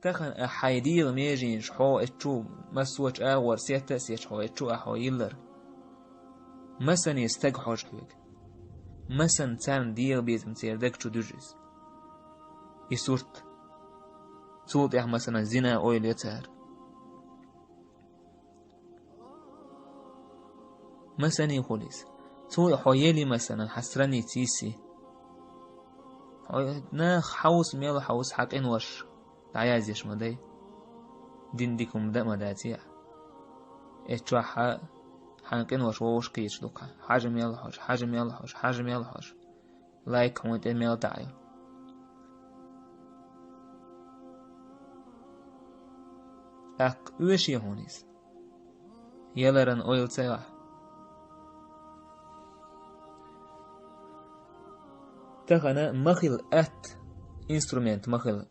تخن أحيديل ميجين شحو اتشو مسوش آغور سيتا سيشحو اتشو أحو يلر مسن يستق حوشحوك مسن تان ديل بيزم تيردك شو دجيز يسورت صوت يح مثلا زنا أويل يتهر مثلا يخلص صوت حويلي مثلا حسرني تيسي ناخ حوس ميل حوس حقين وش تعياز يش مدي دين ديكم دا مداتيع اتشوح حنقين وش ووش قيش لقا حاجة ميل حوش حاجة ميل حوش حاجة ميل حوش لايك وانت ميل تعيو أك وشي هونيس يلرن أويل تيوح تخنا مخل أت instrument مخل